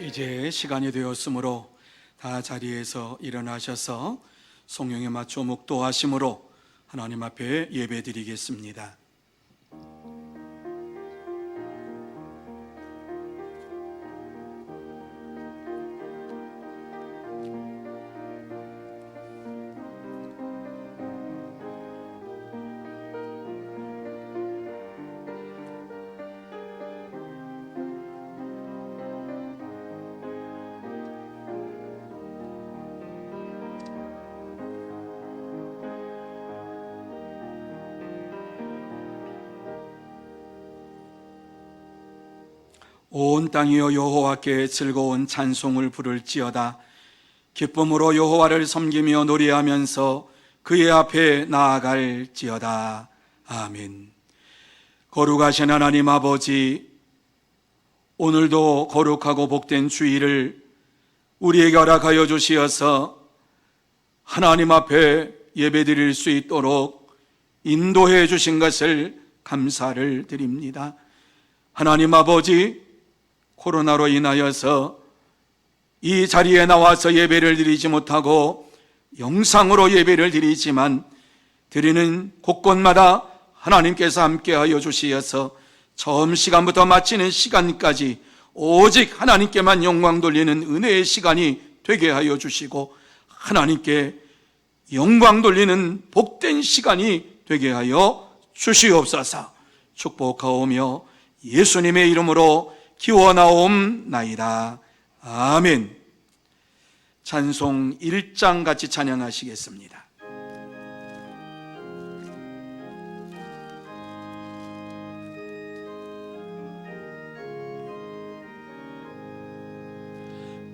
이제 시간이 되었으므로 다 자리에서 일어나셔서 성령에 맞춰 묵도하심으로 하나님 앞에 예배드리겠습니다. 온 땅이여 여호와께 즐거운 찬송을 부를지어다. 기쁨으로 여호와를 섬기며 노래하면서 그의 앞에 나아갈지어다. 아멘. 거룩하신 하나님 아버지, 오늘도 거룩하고 복된 주일을 우리에게 허락하여 주시어서 하나님 앞에 예배드릴 수 있도록 인도해 주신 것을 감사를 드립니다. 하나님 아버지, 코로나로 인하여서 이 자리에 나와서 예배를 드리지 못하고 영상으로 예배를 드리지만 드리는 곳곳마다 하나님께서 함께하여 주시어서 처음 시간부터 마치는 시간까지 오직 하나님께만 영광 돌리는 은혜의 시간이 되게 하여 주시고 하나님께 영광 돌리는 복된 시간이 되게 하여 주시옵소서. 축복하오며 예수님의 이름으로 기원하옵나이다. 아멘. 찬송 1장 같이 찬양하시겠습니다.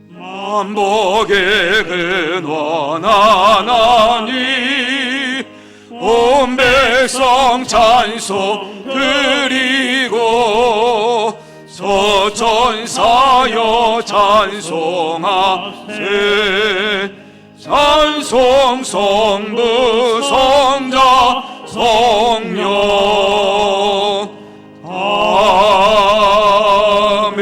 만복의 근원 하나님 온 백성 찬송 드리고 서천사여 찬송하세. 찬송 성부 성자 성령 아멘.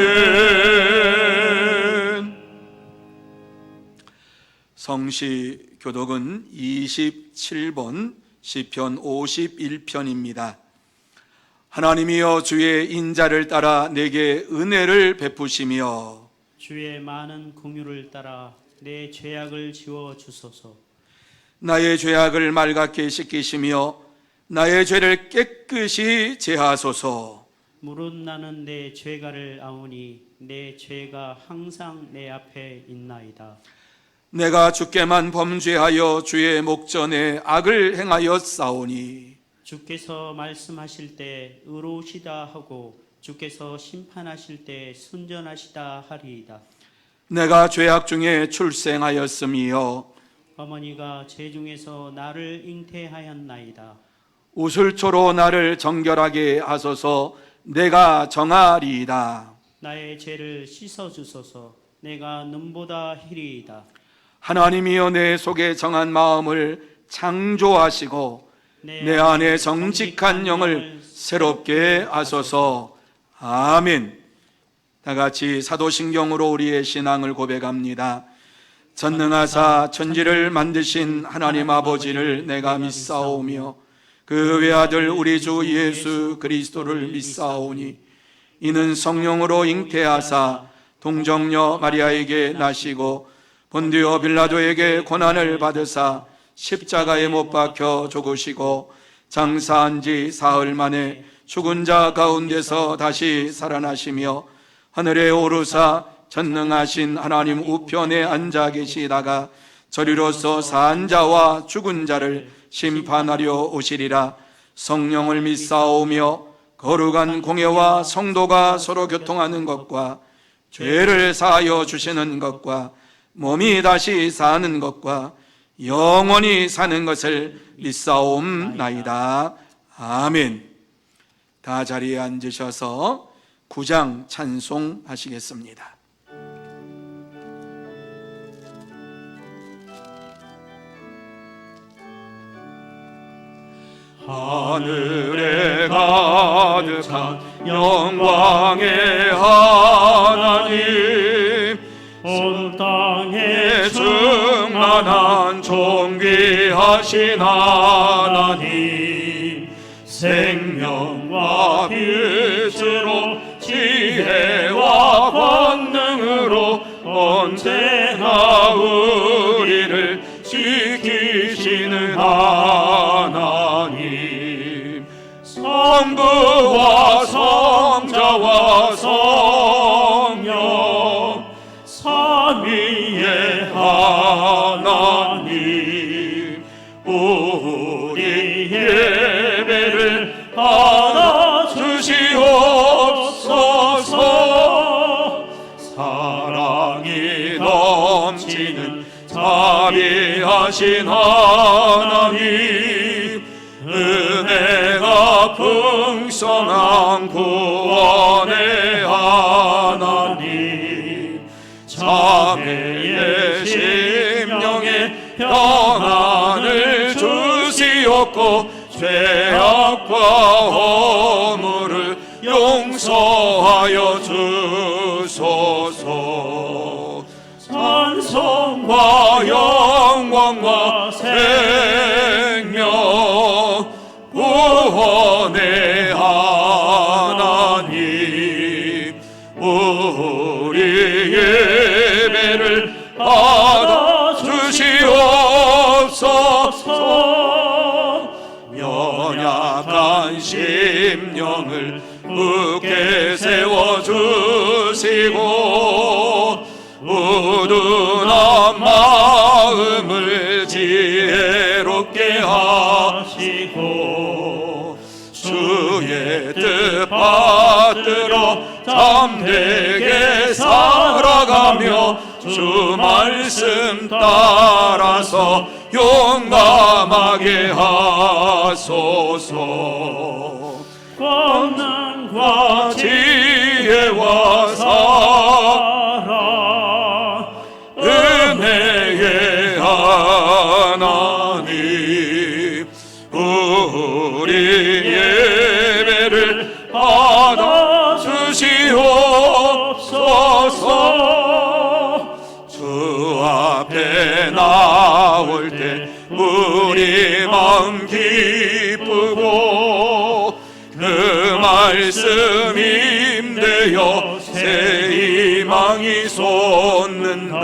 성시 교독은 27번 시편 51편입니다. 하나님이여 주의 인자를 따라 내게 은혜를 베푸시며 주의 많은 긍휼을 따라 내 죄악을 지워 주소서. 나의 죄악을 맑게 씻기시며 나의 죄를 깨끗이 제하소서. 무릇 나는 내 죄가를 아오니 내 죄가 항상 내 앞에 있나이다. 내가 주께만 범죄하여 주의 목전에 악을 행하여 싸우니 주께서 말씀하실 때 의로우시다 하고 주께서 심판하실 때 순전하시다 하리이다. 내가 죄악 중에 출생하였으며 어머니가 제 중에서 나를 잉태하였나이다. 우슬초로 나를 정결하게 하소서. 내가 정하리이다. 나의 죄를 씻어 주소서. 내가 눈보다 희리이다. 하나님이여 내 속에 정한 마음을 창조하시고 내 안에 정직한 영을 새롭게 하소서. 아멘. 다 같이 사도신경으로 우리의 신앙을 고백합니다. 전능하사 천지를 만드신 하나님 아버지를 내가 믿사오며 그 외아들 우리 주 예수 그리스도를 믿사오니 이는 성령으로 잉태하사 동정녀 마리아에게 나시고 본디오 빌라도에게 고난을 받으사 십자가에 못 박혀 죽으시고 장사한 지 사흘 만에 죽은 자 가운데서 다시 살아나시며 하늘에 오르사 전능하신 하나님 우편에 앉아 계시다가 저리로서 산 자와 죽은 자를 심판하려 오시리라. 성령을 믿사오며 거룩한 공예와 성도가 서로 교통하는 것과 죄를 사하여 주시는 것과 몸이 다시 사는 것과 영원히 사는 것을 믿사옵나이다. 아멘. 다 자리에 앉으셔서 9장 찬송하시겠습니다. 하늘에 가득한 영광의 하나님 온 땅에 충만한 존귀하신 하나님, 생명과 빛으로 지혜와 권능으로 언제나 우리를 지키시는 하나님, 성부와 성자와 성령 삼위의 하나님, 우리 예배를 받아주시옵소서. 사랑이 넘치는 자비하신 하나님, 은혜가 풍성한 구원의 하나님, 자매의 심령에 평안을 주시옵고 죄악과 허물을 용서하여 주소서. 찬송과 영광과 생명 구원의 하나님, 우리 예배를 받아주시옵소서. 연약한 심령을 굳게 세워주시고 우둔한 마음을 지혜롭게 하시고 주의 뜻 받들어 담대게 살아가며 주 말씀 따라서 용감하게 하소서. 권능과 지혜와 사랑 은혜의 하나님, 우리 예배를 받아주시옵소서. 주 앞에 나올 때 우리 마음 기쁘고 그 말씀 임되어 새 희망이 솟는다.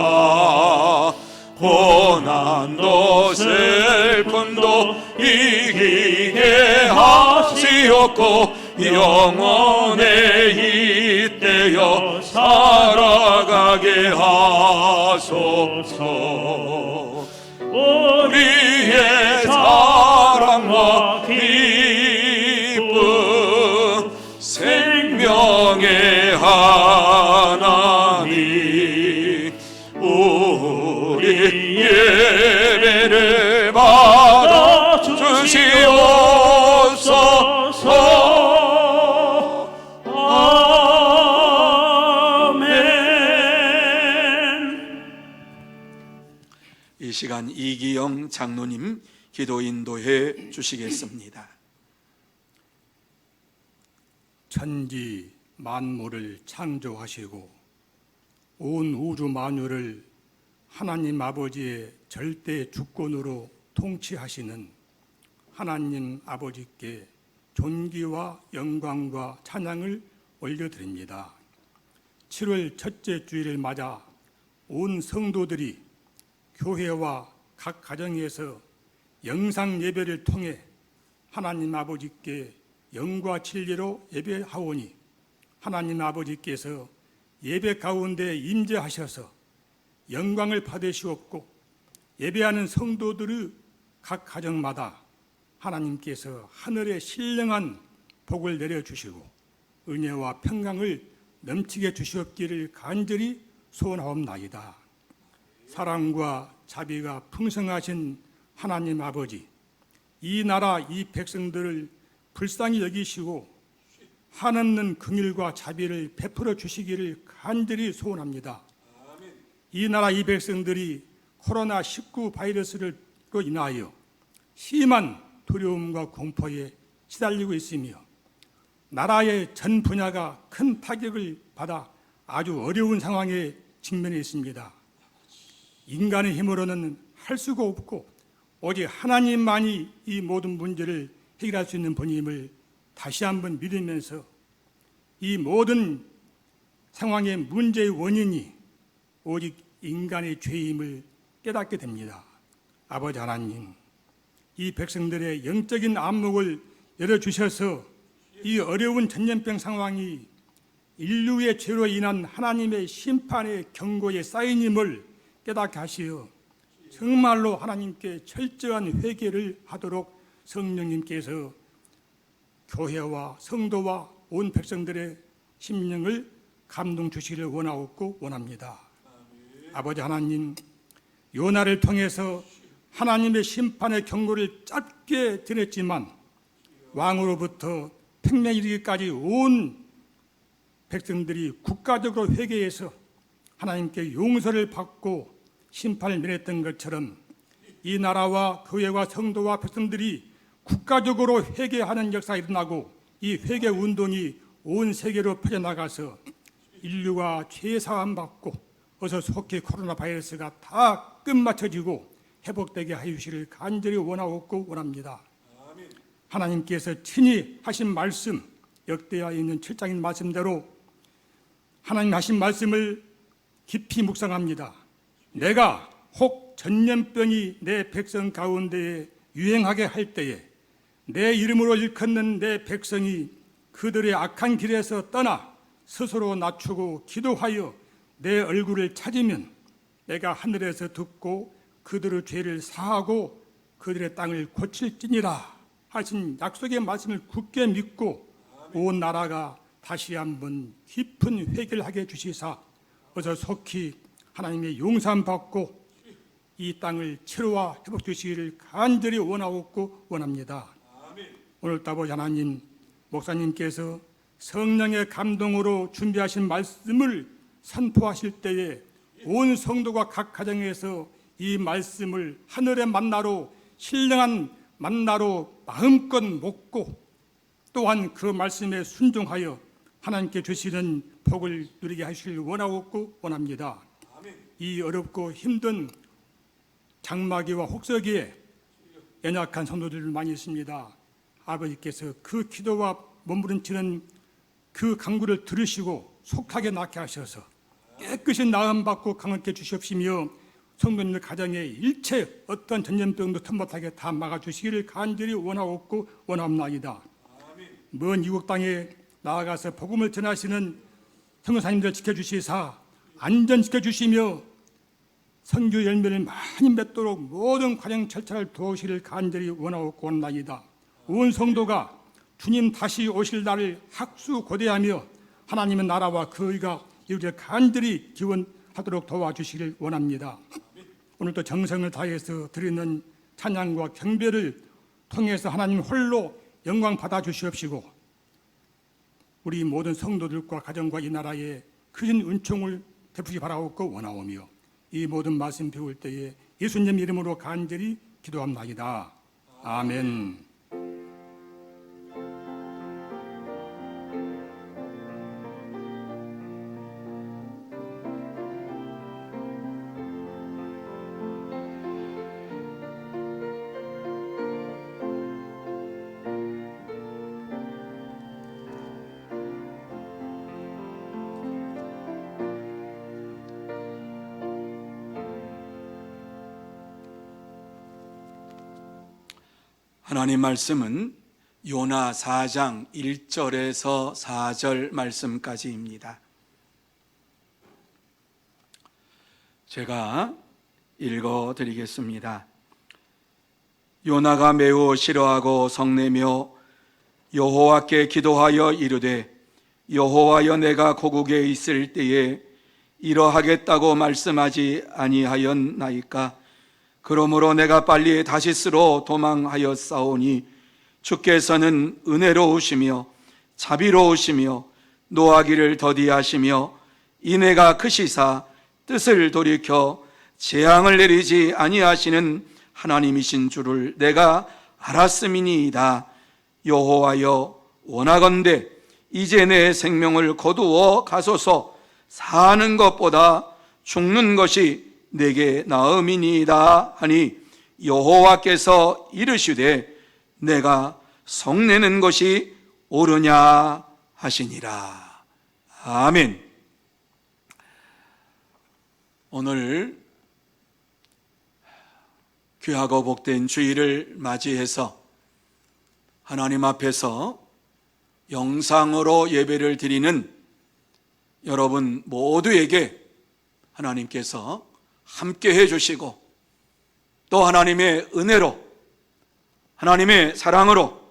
고난도 슬픔도 이기게 하시옵고 영원에 잇대어 살아가게 하소서. 우리의 사랑과 기쁨 생명의 하나님, 우리 예배를 받아주시옵소서. 아멘. 이 시간 이기영 장로님 기도 인도해 주시겠습니다. 천지 만물을 창조하시고 온 우주 만유를 하나님 아버지의 절대 주권으로 통치하시는 하나님 아버지께 존귀와 영광과 찬양을 올려드립니다. 7월 첫째 주일을 맞아 온 성도들이 교회와 각 가정에서 영상 예배를 통해 하나님 아버지께 영과 진리로 예배하오니 하나님 아버지께서 예배 가운데 임재하셔서 영광을 받으시옵고 예배하는 성도들의 각 가정마다 하나님께서 하늘의 신령한 복을 내려주시고 은혜와 평강을 넘치게 주시옵기를 간절히 소원하옵나이다. 사랑과 자비가 풍성하신 하나님 아버지, 이 나라 이 백성들을 불쌍히 여기시고 한없는 긍휼과 자비를 베풀어 주시기를 간절히 소원합니다. 이 나라 이 백성들이 코로나19 바이러스로 인하여 심한 두려움과 공포에 시달리고 있으며 나라의 전 분야가 큰 타격을 받아 아주 어려운 상황에 직면해 있습니다. 인간의 힘으로는 할 수가 없고 오직 하나님만이 이 모든 문제를 해결할 수 있는 분임을 다시 한번 믿으면서 이 모든 상황의 문제의 원인이 오직 인간의 죄임을 깨닫게 됩니다. 아버지 하나님, 이 백성들의 영적인 안목을 열어주셔서 이 어려운 전염병 상황이 인류의 죄로 인한 하나님의 심판의 경고의 사인임을 깨닫게 하시어 정말로 하나님께 철저한 회개를 하도록 성령님께서 교회와 성도와 온 백성들의 심령을 감동 주시기를 원하옵고 원합니다. 아버지 하나님, 요나를 통해서 하나님의 심판의 경고를 짧게 들었지만 왕으로부터 팽명에 이르기까지 온 백성들이 국가적으로 회개해서 하나님께 용서를 받고 심판을 면했던 것처럼 이 나라와 교회와 성도와 백성들이 국가적으로 회개하는 역사가 일어나고 이 회개 운동이 온 세계로 퍼져나가서 인류가 죄사함 받고 어서 속히 코로나 바이러스가 다 끝마쳐지고 회복되게 하시기를 간절히 원하옵고 원합니다. 하나님께서 친히 하신 말씀, 역대하에 있는 7장인 말씀대로 하나님 하신 말씀을 깊이 묵상합니다. 내가 혹 전염병이 내 백성 가운데에 유행하게 할 때에 내 이름으로 일컫는 내 백성이 그들의 악한 길에서 떠나 스스로 낮추고 기도하여 내 얼굴을 찾으면 내가 하늘에서 듣고 그들의 죄를 사하고 그들의 땅을 고칠지니라 하신 약속의 말씀을 굳게 믿고 온 나라가 다시 한번 깊은 회개를 하게 해주시사 어서 속히 하나님의 용서함 받고 이 땅을 치료와 회복 주시기를 간절히 원하옵고 원합니다. 오늘도 아버지 하나님, 목사님께서 성령의 감동으로 준비하신 말씀을 선포하실 때에 온 성도가 각 가정에서 이 말씀을 하늘의 만나로 신령한 만나로 마음껏 먹고 또한 그 말씀에 순종하여 하나님께 주시는 복을 누리게 하시길 원하옵고 원합니다. 이 어렵고 힘든 장마기와 혹서기에 연약한 성도들 많이 있습니다. 아버지께서 그 기도와 몸부림치는 그 간구를 들으시고 속하게 낫게 하셔서 깨끗이 나음받고 강하게 주시옵시며 성도님들 가정에 일체 어떤 전염병도 틈못하게 다 막아주시기를 간절히 원하옵고 원합나이다. 먼 이국 땅에 나아가서 복음을 전하시는 선교사님들 지켜주시사 안전시켜주시며 선교 열매를 많이 맺도록 모든 과정 절차를 도우시기를 간절히 원하옵고 원합나이다. 온 성도가 주님 다시 오실 날을 학수고대하며 하나님의 나라와 그 의가 이루어질 간절히 기원하도록 도와주시기를 원합니다. 오늘도 정성을 다해서 드리는 찬양과 경배를 통해서 하나님 홀로 영광 받아 주시옵시고 우리 모든 성도들과 가정과 이 나라에 큰 은총을 베푸시 바라옵고 원하오며 이 모든 말씀 배울 때에 예수님 이름으로 간절히 기도합나이다. 아멘. 하나님 말씀은 요나 4장 1절에서 4절 말씀까지입니다. 제가 읽어드리겠습니다. 요나가 매우 싫어하고 성내며 여호와께 기도하여 이르되 여호와여 내가 고국에 있을 때에 이러하겠다고 말씀하지 아니하였나이까? 그러므로 내가 빨리 다시스로 도망하였사오니 주께서는 은혜로우시며 자비로우시며 노하기를 더디하시며 인애가 크시사 뜻을 돌이켜 재앙을 내리지 아니하시는 하나님이신 줄을 내가 알았음이니이다. 여호와여 원하건대 이제 내 생명을 거두어 가소서. 사는 것보다 죽는 것이 내게 나음이니이다 하니 여호와께서 이르시되 내가 성내는 것이 옳으냐 하시니라. 아멘. 오늘 귀하고 복된 주일을 맞이해서 하나님 앞에서 영상으로 예배를 드리는 여러분 모두에게 하나님께서 함께 해주시고 또 하나님의 은혜로, 하나님의 사랑으로,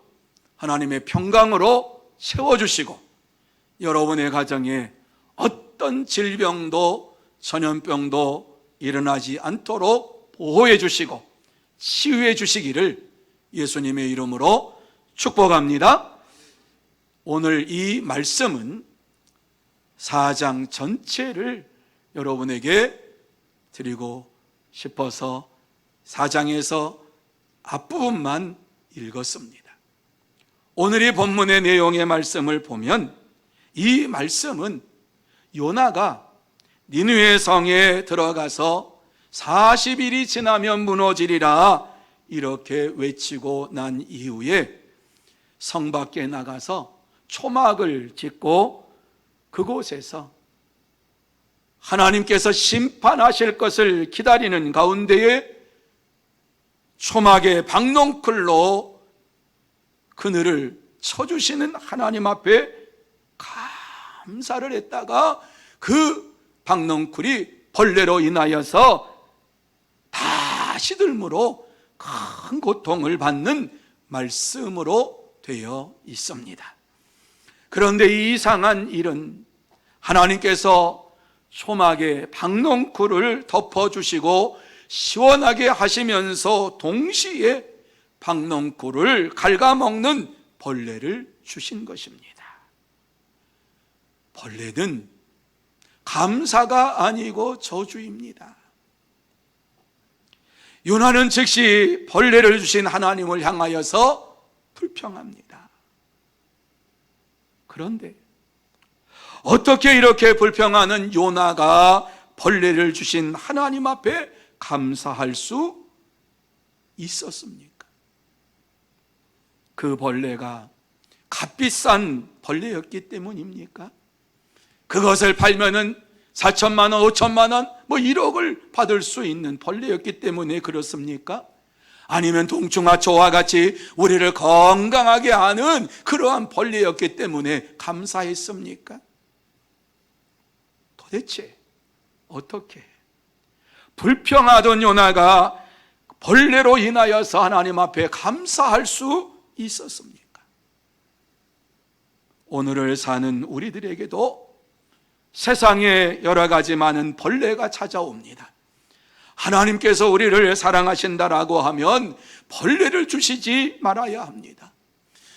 하나님의 평강으로 채워주시고 여러분의 가정에 어떤 질병도 전염병도 일어나지 않도록 보호해 주시고 치유해 주시기를 예수님의 이름으로 축복합니다. 오늘 이 말씀은 4장 전체를 여러분에게 드리고 싶어서 4장에서 앞부분만 읽었습니다. 오늘 이 본문의 내용의 말씀을 보면 이 말씀은 요나가 니느웨 성에 들어가서 40일이 지나면 무너지리라 이렇게 외치고 난 이후에 성 밖에 나가서 초막을 짓고 그곳에서 하나님께서 심판하실 것을 기다리는 가운데에 초막의 박농클로 그늘을 쳐주시는 하나님 앞에 감사를 했다가 그 박농쿨이 벌레로 인하여서 다 시들므로 큰 고통을 받는 말씀으로 되어 있습니다. 그런데 이 이상한 일은 하나님께서 초막에 박농쿨을 덮어주시고 시원하게 하시면서 동시에 박농쿨을 갉아먹는 벌레를 주신 것입니다. 벌레는 감사가 아니고 저주입니다. 요나는 즉시 벌레를 주신 하나님을 향하여서 불평합니다. 그런데 어떻게 이렇게 불평하는 요나가 벌레를 주신 하나님 앞에 감사할 수 있었습니까? 그 벌레가 값비싼 벌레였기 때문입니까? 그것을 팔면은 4천만 원, 5천만 원, 1억을 받을 수 있는 벌레였기 때문에 그렇습니까? 아니면 동충하초와 같이 우리를 건강하게 하는 그러한 벌레였기 때문에 감사했습니까? 도대체 어떻게 불평하던 요나가 벌레로 인하여서 하나님 앞에 감사할 수 있었습니까? 오늘을 사는 우리들에게도 세상에 여러 가지 많은 벌레가 찾아옵니다. 하나님께서 우리를 사랑하신다라고 하면 벌레를 주시지 말아야 합니다.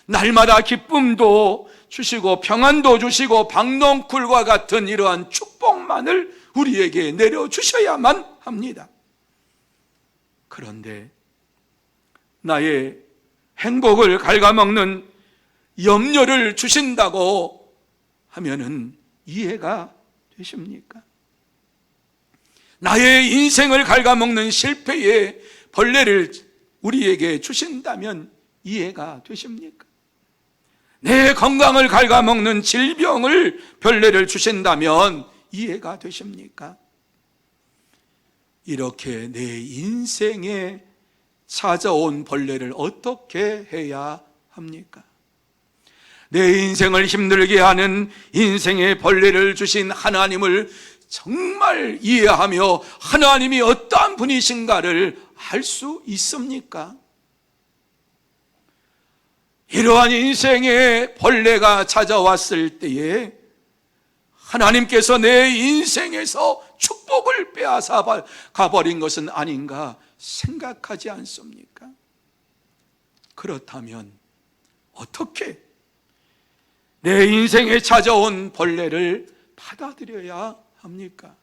날마다 기쁨도 주시고 평안도 주시고 박농쿨과 같은 이러한 축복만을 우리에게 내려주셔야만 합니다. 그런데 나의 행복을 갉아먹는 염려를 주신다고 하면은 이해가 되십니까? 나의 인생을 갉아먹는 실패의 벌레를 우리에게 주신다면 이해가 되십니까? 내 건강을 갉아먹는 질병을 벌레를 주신다면 이해가 되십니까? 이렇게 내 인생에 찾아온 벌레를 어떻게 해야 합니까? 내 인생을 힘들게 하는 인생의 벌레를 주신 하나님을 정말 이해하며 하나님이 어떠한 분이신가를 알 수 있습니까? 이러한 인생의 벌레가 찾아왔을 때에 하나님께서 내 인생에서 축복을 빼앗아 가버린 것은 아닌가 생각하지 않습니까? 그렇다면 어떻게 내 인생에 찾아온 벌레를 받아들여야 합니까?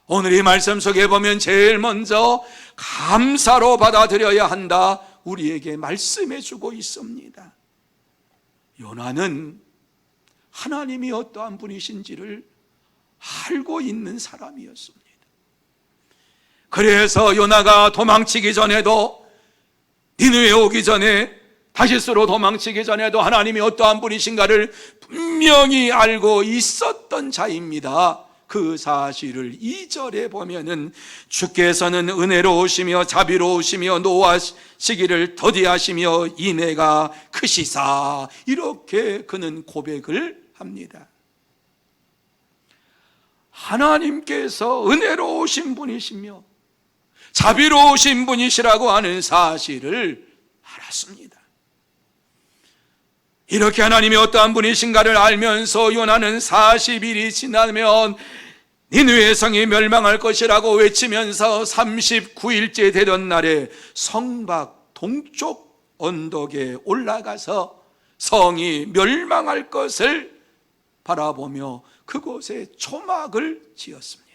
오늘 이 말씀 속에 보면 제일 먼저 감사로 받아들여야 한다 우리에게 말씀해 주고 있습니다. 요나는 하나님이 어떠한 분이신지를 알고 있는 사람이었습니다. 그래서 요나가 도망치기 전에도, 니느웨에 오기 전에, 다시스로 도망치기 전에도 하나님이 어떠한 분이신가를 분명히 알고 있었던 자입니다. 그 사실을 2절에 보면은 주께서는 은혜로우시며 자비로우시며 노하시기를 더디하시며 인애가 크시사, 이렇게 그는 고백을 합니다. 하나님께서 은혜로우신 분이시며 자비로우신 분이시라고 하는 사실을 알았습니다. 이렇게 하나님이 어떠한 분이신가를 알면서 요나는 40일이 지나면 니느웨 성이 멸망할 것이라고 외치면서 39일째 되던 날에 성밖 동쪽 언덕에 올라가서 성이 멸망할 것을 바라보며 그곳에 초막을 지었습니다.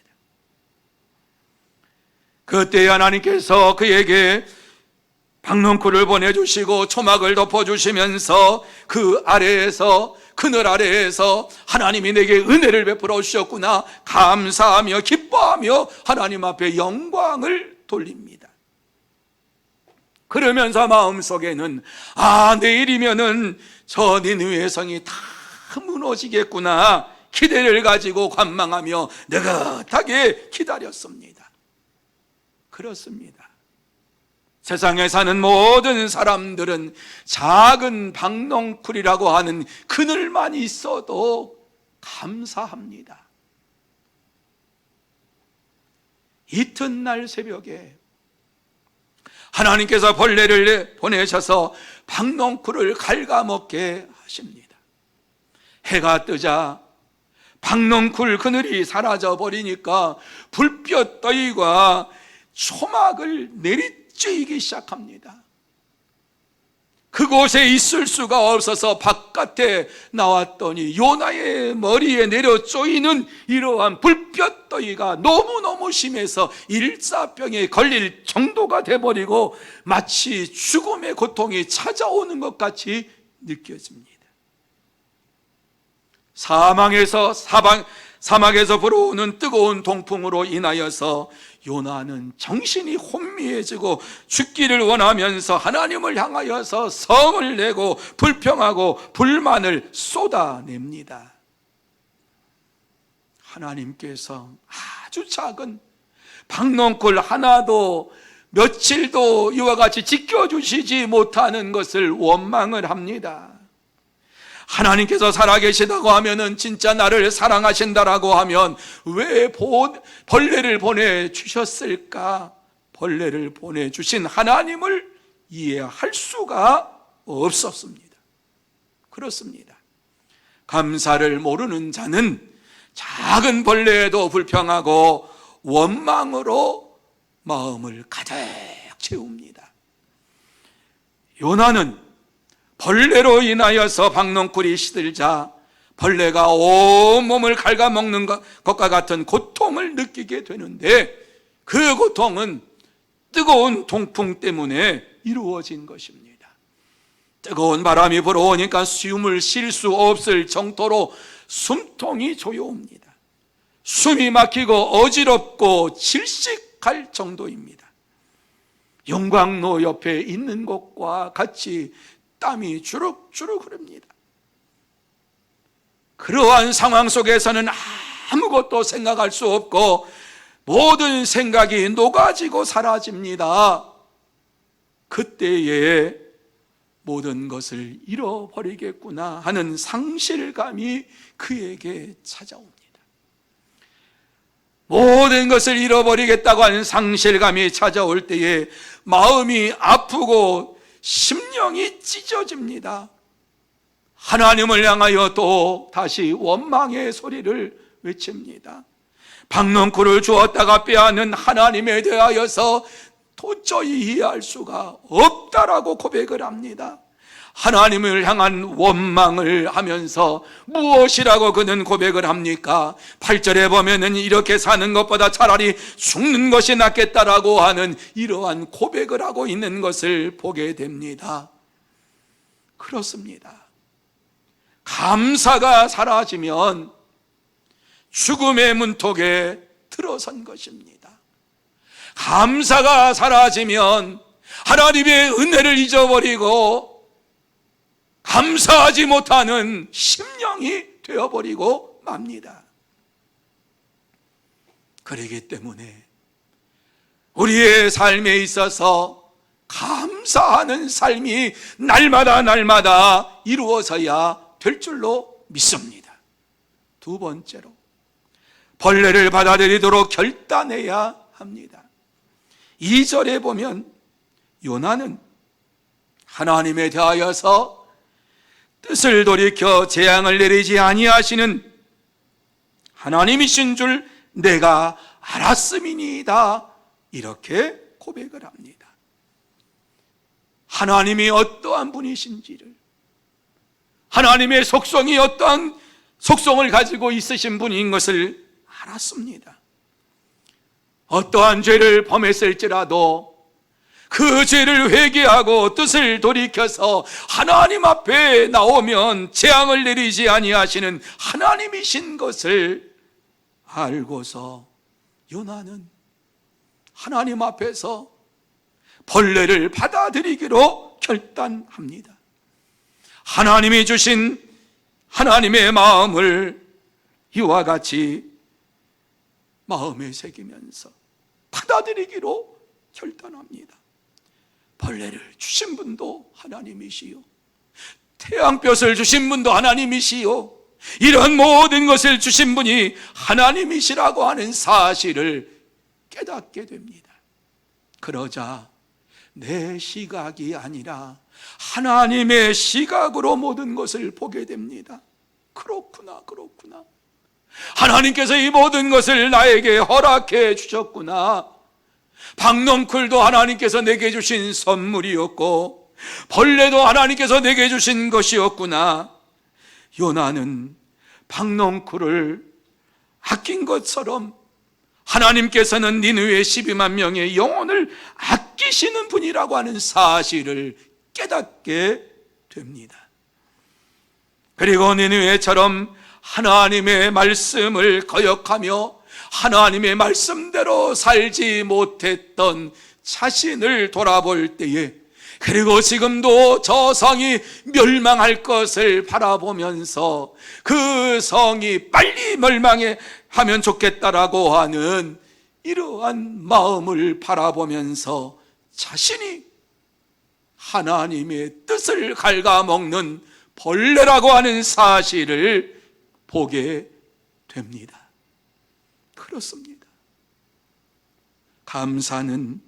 그때 하나님께서 그에게 박넝쿨을 보내주시고 초막을 덮어주시면서 그 아래에서, 그늘 아래에서 하나님이 내게 은혜를 베풀어 주셨구나 감사하며 기뻐하며 하나님 앞에 영광을 돌립니다. 그러면서 마음속에는 내일이면은 저 니느웨 성이 다 무너지겠구나 기대를 가지고 관망하며 느긋하게 기다렸습니다. 그렇습니다. 세상에 사는 모든 사람들은 작은 박넝쿨이라고 하는 그늘만 있어도 감사합니다. 이튿날 새벽에 하나님께서 벌레를 보내셔서 박넝쿨을 갉아먹게 하십니다. 해가 뜨자 박넝쿨 그늘이 사라져 버리니까 불볕더위가 초막을 내리쬐기 시작합니다. 그곳에 있을 수가 없어서 바깥에 나왔더니 요나의 머리에 내려 쪼이는 이러한 불볕더위가 너무너무 심해서 일사병에 걸릴 정도가 돼버리고 마치 죽음의 고통이 찾아오는 것 같이 느껴집니다. 사막에서 불어오는 뜨거운 동풍으로 인하여서 요나는 정신이 혼미해지고 죽기를 원하면서 하나님을 향하여서 성을 내고 불평하고 불만을 쏟아냅니다. 하나님께서 아주 작은 박넝쿨 하나도 며칠도 이와 같이 지켜주시지 못하는 것을 원망을 합니다. 하나님께서 살아계시다고 하면은 진짜 나를 사랑하신다라고 하면 왜 벌레를 보내주셨을까? 벌레를 보내주신 하나님을 이해할 수가 없었습니다. 그렇습니다. 감사를 모르는 자는 작은 벌레에도 불평하고 원망으로 마음을 가득 채웁니다. 요나는 벌레로 인하여서 박넝쿨이 시들자 벌레가 온몸을 갉아먹는 것과 같은 고통을 느끼게 되는데 그 고통은 뜨거운 동풍 때문에 이루어진 것입니다. 뜨거운 바람이 불어오니까 숨을 쉴 수 없을 정도로 숨통이 조여옵니다. 숨이 막히고 어지럽고 질식할 정도입니다. 용광로 옆에 있는 것과 같이 땀이 주룩주룩 흐릅니다. 그러한 상황 속에서는 아무것도 생각할 수 없고 모든 생각이 녹아지고 사라집니다. 그때에 모든 것을 잃어버리겠구나 하는 상실감이 그에게 찾아옵니다. 모든 것을 잃어버리겠다고 하는 상실감이 찾아올 때에 마음이 아프고 심령이 찢어집니다. 하나님을 향하여 또 다시 원망의 소리를 외칩니다. 박넝쿨을 주었다가 빼앗는 하나님에 대하여서 도저히 이해할 수가 없다라고 고백을 합니다. 하나님을 향한 원망을 하면서 무엇이라고 그는 고백을 합니까? 8절에 보면은 이렇게 사는 것보다 차라리 죽는 것이 낫겠다라고 하는 이러한 고백을 하고 있는 것을 보게 됩니다. 그렇습니다. 감사가 사라지면 죽음의 문턱에 들어선 것입니다. 감사가 사라지면 하나님의 은혜를 잊어버리고 감사하지 못하는 심령이 되어버리고 맙니다. 그러기 때문에 우리의 삶에 있어서 감사하는 삶이 날마다 이루어져야 될 줄로 믿습니다. 두 번째로, 벌레를 받아들이도록 결단해야 합니다. 2절에 보면 요나는 하나님에 대하여서 뜻을 돌이켜 재앙을 내리지 아니하시는 하나님이신 줄 내가 알았음이니이다, 이렇게 고백을 합니다. 하나님이 어떠한 분이신지를, 하나님의 속성이 어떠한 속성을 가지고 있으신 분인 것을 알았습니다. 어떠한 죄를 범했을지라도 그 죄를 회개하고 뜻을 돌이켜서 하나님 앞에 나오면 재앙을 내리지 아니하시는 하나님이신 것을 알고서 요나는 하나님 앞에서 벌레를 받아들이기로 결단합니다. 하나님이 주신 하나님의 마음을 이와 같이 마음에 새기면서 받아들이기로 결단합니다. 벌레를 주신 분도 하나님이시요, 태양볕을 주신 분도 하나님이시요, 이런 모든 것을 주신 분이 하나님이시라고 하는 사실을 깨닫게 됩니다. 그러자 내 시각이 아니라 하나님의 시각으로 모든 것을 보게 됩니다. 그렇구나. 하나님께서 이 모든 것을 나에게 허락해 주셨구나. 박넝쿨도 하나님께서 내게 주신 선물이었고 벌레도 하나님께서 내게 주신 것이었구나. 요나는 박넝쿨을 아낀 것처럼 하나님께서는 니느웨 12만 명의 영혼을 아끼시는 분이라고 하는 사실을 깨닫게 됩니다. 그리고 니느웨처럼 하나님의 말씀을 거역하며 하나님의 말씀대로 살지 못했던 자신을 돌아볼 때에, 그리고 지금도 저 성이 멸망할 것을 바라보면서 그 성이 빨리 멸망해 하면 좋겠다라고 하는 이러한 마음을 바라보면서 자신이 하나님의 뜻을 갉아먹는 벌레라고 하는 사실을 보게 됩니다. 그렇습니다. 감사는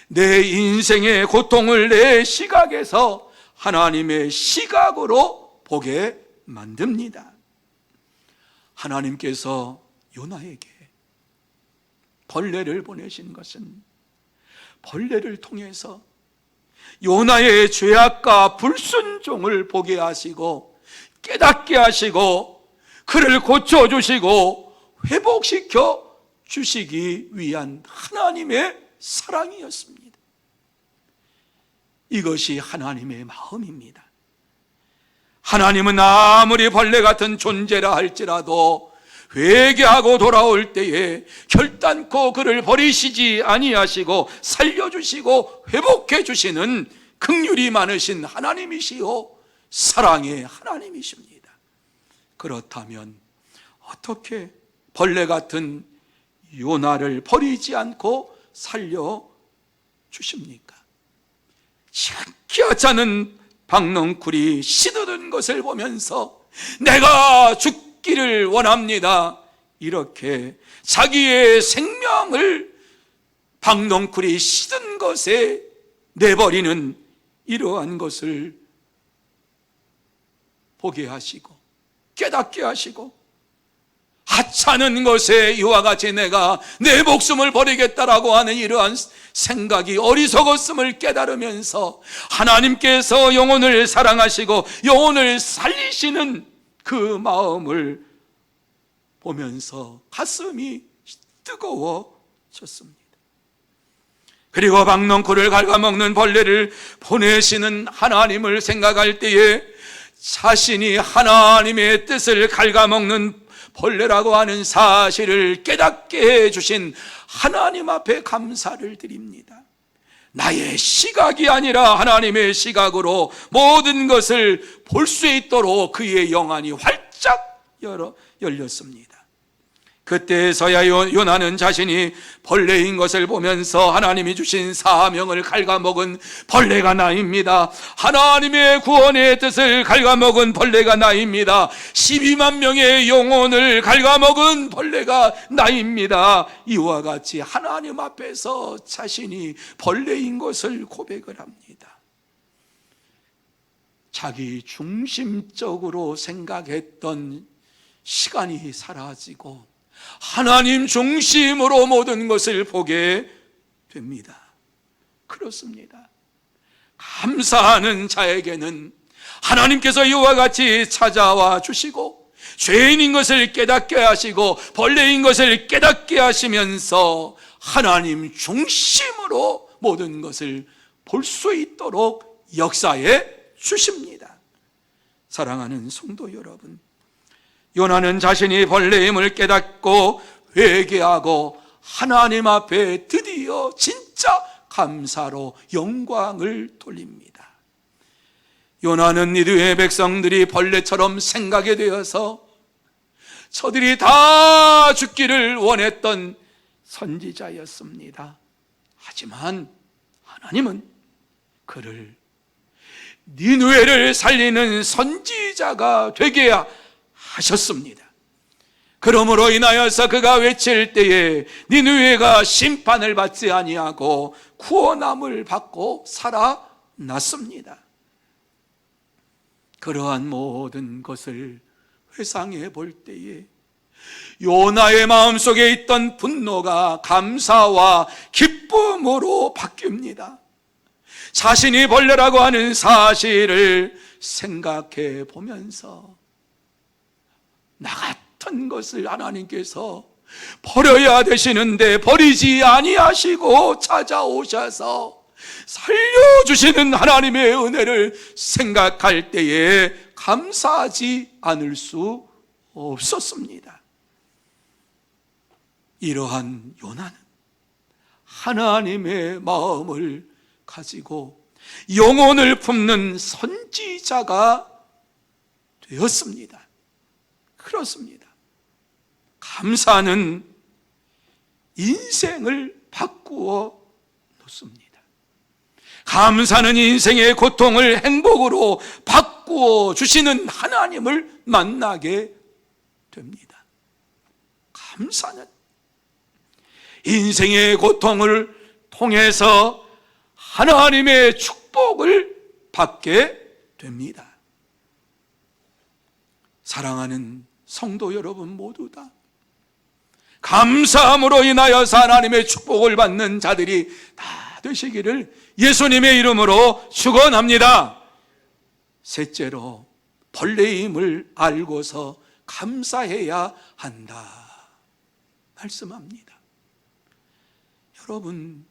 내 인생의 고통을 내 시각에서 하나님의 시각으로 보게 만듭니다. 하나님께서 요나에게 벌레를 보내신 것은 벌레를 통해서 요나의 죄악과 불순종을 보게 하시고 깨닫게 하시고 그를 고쳐주시고 회복시켜 주시기 위한 하나님의 사랑이었습니다. 이것이 하나님의 마음입니다. 하나님은 아무리 벌레 같은 존재라 할지라도 회개하고 돌아올 때에 결단코 그를 버리시지 아니하시고 살려주시고 회복해 주시는 긍휼이 많으신 하나님이시요 사랑의 하나님이십니다. 그렇다면 어떻게 벌레 같은 요나를 버리지 않고 살려주십니까? 지극히 하찮은 박넝쿨이 시드는 것을 보면서 내가 죽기를 원합니다, 이렇게 자기의 생명을 박넝쿨이 시든 것에 내버리는 이러한 것을 보게 하시고 깨닫게 하시고, 하찮은 것에 이와 같이 내가 내 목숨을 버리겠다라고 하는 이러한 생각이 어리석었음을 깨달으면서 하나님께서 영혼을 사랑하시고 영혼을 살리시는 그 마음을 보면서 가슴이 뜨거워졌습니다. 그리고 박넝쿨을 갉아먹는 벌레를 보내시는 하나님을 생각할 때에 자신이 하나님의 뜻을 갉아먹는 벌레라고 하는 사실을 깨닫게 해주신 하나님 앞에 감사를 드립니다. 나의 시각이 아니라 하나님의 시각으로 모든 것을 볼 수 있도록 그의 영안이 활짝 열렸습니다. 그때서야 요나는 자신이 벌레인 것을 보면서 하나님이 주신 사명을 갉아먹은 벌레가 나입니다. 하나님의 구원의 뜻을 갉아먹은 벌레가 나입니다. 12만 명의 영혼을 갉아먹은 벌레가 나입니다. 이와 같이 하나님 앞에서 자신이 벌레인 것을 고백을 합니다. 자기 중심적으로 생각했던 시간이 사라지고 하나님 중심으로 모든 것을 보게 됩니다. 그렇습니다. 감사하는 자에게는 하나님께서 이와 같이 찾아와 주시고 죄인인 것을 깨닫게 하시고 벌레인 것을 깨닫게 하시면서 하나님 중심으로 모든 것을 볼 수 있도록 역사해 주십니다. 사랑하는 성도 여러분, 요나는 자신이 벌레임을 깨닫고 회개하고 하나님 앞에 드디어 진짜 감사로 영광을 돌립니다. 요나는 니느웨 백성들이 벌레처럼 생각이 되어서 저들이 다 죽기를 원했던 선지자였습니다. 하지만 하나님은 그를 니느웨를 살리는 선지자가 되게 하셨습니다. 그러므로 인하여서 그가 외칠 때에 니느웨가 심판을 받지 아니하고 구원함을 받고 살아났습니다. 그러한 모든 것을 회상해 볼 때에 요나의 마음속에 있던 분노가 감사와 기쁨으로 바뀝니다. 자신이 벌레라고 하는 사실을 생각해 보면서 나 같은 것을 하나님께서 버려야 되시는데 버리지 아니하시고 찾아오셔서 살려주시는 하나님의 은혜를 생각할 때에 감사하지 않을 수 없었습니다. 이러한 요나는 하나님의 마음을 가지고 영혼을 품는 선지자가 되었습니다. 그렇습니다. 감사는 인생을 바꾸어 놓습니다. 감사는 인생의 고통을 행복으로 바꾸어 주시는 하나님을 만나게 됩니다. 감사는 인생의 고통을 통해서 하나님의 축복을 받게 됩니다. 사랑하는 성도 여러분 모두 다 감사함으로 인하여서 하나님의 축복을 받는 자들이 다 되시기를 예수님의 이름으로 축원합니다. 셋째로 벌레임을 알고서 감사해야 한다 말씀합니다. 여러분,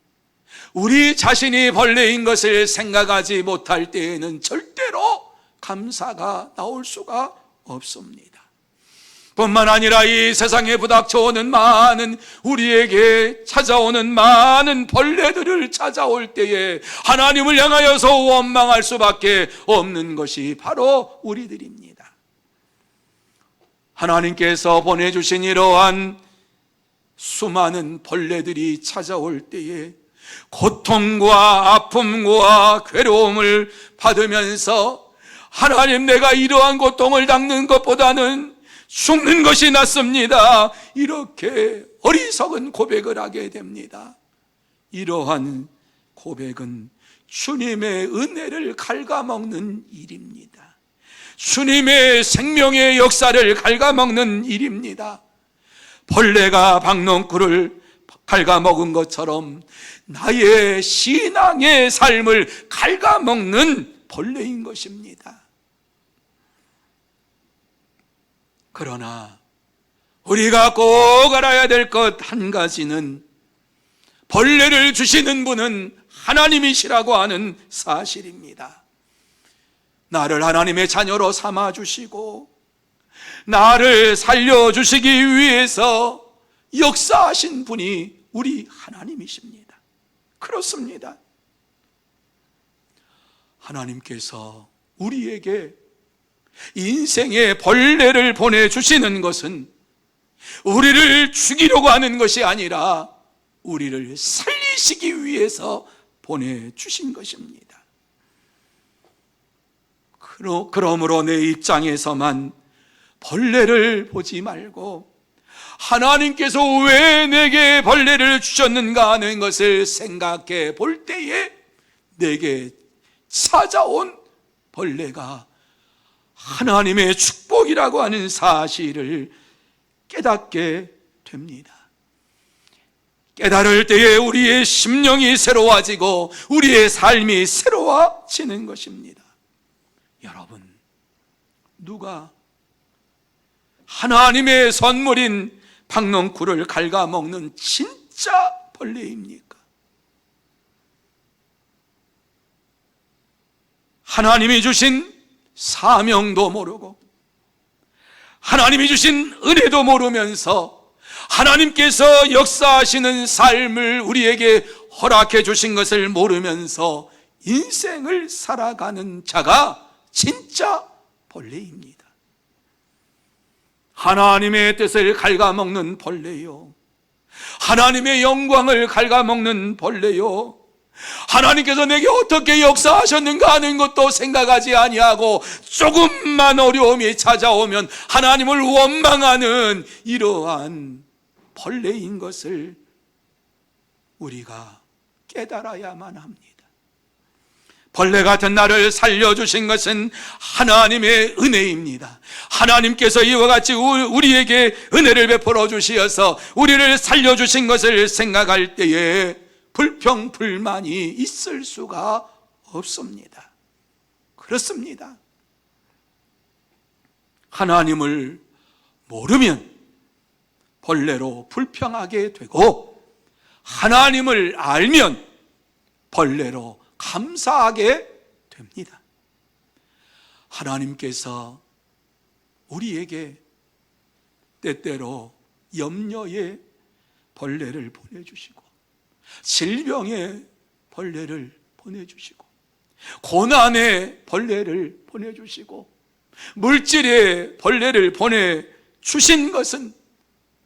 우리 자신이 벌레인 것을 생각하지 못할 때에는 절대로 감사가 나올 수가 없습니다. 뿐만 아니라 이 세상에 부닥쳐오는 많은 우리에게 찾아오는 많은 벌레들을 찾아올 때에 하나님을 향하여서 원망할 수밖에 없는 것이 바로 우리들입니다. 하나님께서 보내주신 이러한 수많은 벌레들이 찾아올 때에 고통과 아픔과 괴로움을 받으면서 하나님, 내가 이러한 고통을 당는 것보다는 죽는 것이 낫습니다. 이렇게 어리석은 고백을 하게 됩니다. 이러한 고백은 주님의 은혜를 갉아먹는 일입니다. 주님의 생명의 역사를 갉아먹는 일입니다. 벌레가 박농쿨을 갉아먹은 것처럼 나의 신앙의 삶을 갉아먹는 벌레인 것입니다. 그러나 우리가 꼭 알아야 될 것 한 가지는 벌레를 주시는 분은 하나님이시라고 하는 사실입니다. 나를 하나님의 자녀로 삼아주시고 나를 살려주시기 위해서 역사하신 분이 우리 하나님이십니다. 그렇습니다. 하나님께서 우리에게 인생의 벌레를 보내주시는 것은 우리를 죽이려고 하는 것이 아니라 우리를 살리시기 위해서 보내주신 것입니다. 그러므로 내 입장에서만 벌레를 보지 말고 하나님께서 왜 내게 벌레를 주셨는가 하는 것을 생각해 볼 때에 내게 찾아온 벌레가 하나님의 축복이라고 하는 사실을 깨닫게 됩니다. 깨달을 때에 우리의 심령이 새로워지고 우리의 삶이 새로워지는 것입니다. 여러분, 누가 하나님의 선물인 박농쿨을 갉아먹는 진짜 벌레입니까? 하나님이 주신 사명도 모르고 하나님이 주신 은혜도 모르면서 하나님께서 역사하시는 삶을 우리에게 허락해 주신 것을 모르면서 인생을 살아가는 자가 진짜 벌레입니다. 하나님의 뜻을 갉아먹는 벌레요, 하나님의 영광을 갉아먹는 벌레요, 하나님께서 내게 어떻게 역사하셨는가 하는 것도 생각하지 아니하고 조금만 어려움이 찾아오면 하나님을 원망하는 이러한 벌레인 것을 우리가 깨달아야만 합니다. 벌레 같은 나를 살려주신 것은 하나님의 은혜입니다. 하나님께서 이와 같이 우리에게 은혜를 베풀어 주시어서 우리를 살려주신 것을 생각할 때에 불평, 불만이 있을 수가 없습니다. 그렇습니다. 하나님을 모르면 벌레로 불평하게 되고 하나님을 알면 벌레로 감사하게 됩니다. 하나님께서 우리에게 때때로 염려의 벌레를 보내주시고 질병의 벌레를 보내주시고 고난의 벌레를 보내주시고 물질의 벌레를 보내주신 것은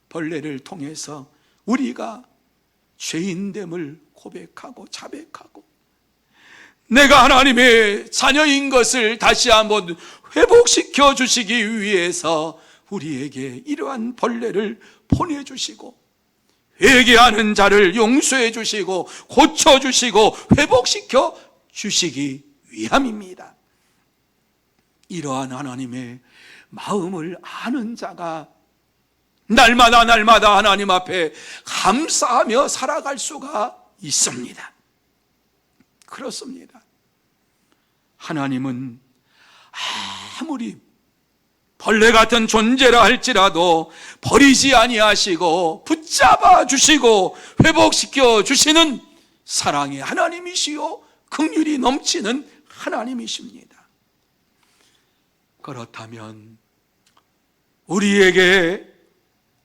벌레를 통해서 우리가 죄인됨을 고백하고 자백하고 내가 하나님의 자녀인 것을 다시 한번 회복시켜 주시기 위해서 우리에게 이러한 벌레를 보내주시고 회개하는 자를 용서해 주시고 고쳐 주시고 회복시켜 주시기 위함입니다. 이러한 하나님의 마음을 아는 자가 날마다 하나님 앞에 감사하며 살아갈 수가 있습니다. 그렇습니다. 하나님은 아무리 벌레 같은 존재라 할지라도 버리지 아니하시고 붙잡아 주시고 회복시켜 주시는 사랑의 하나님이시요 긍휼이 넘치는 하나님이십니다. 그렇다면 우리에게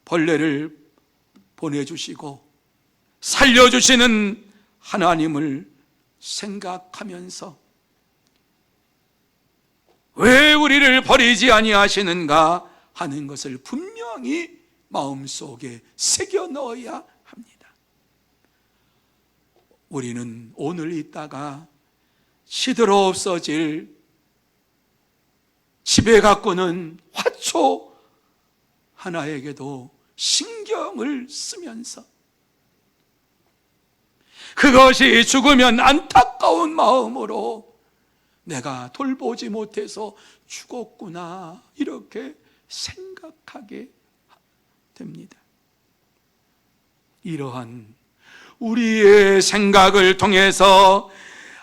벌레를 보내주시고 살려주시는 하나님을 생각하면서 왜 우리를 버리지 아니하시는가 하는 것을 분명히 마음속에 새겨 넣어야 합니다. 우리는 오늘 있다가 시들어 없어질 집에 가꾸는 화초 하나에게도 신경을 쓰면서 그것이 죽으면 안타까운 마음으로 내가 돌보지 못해서 죽었구나 이렇게 생각하게 됩니다. 이러한 우리의 생각을 통해서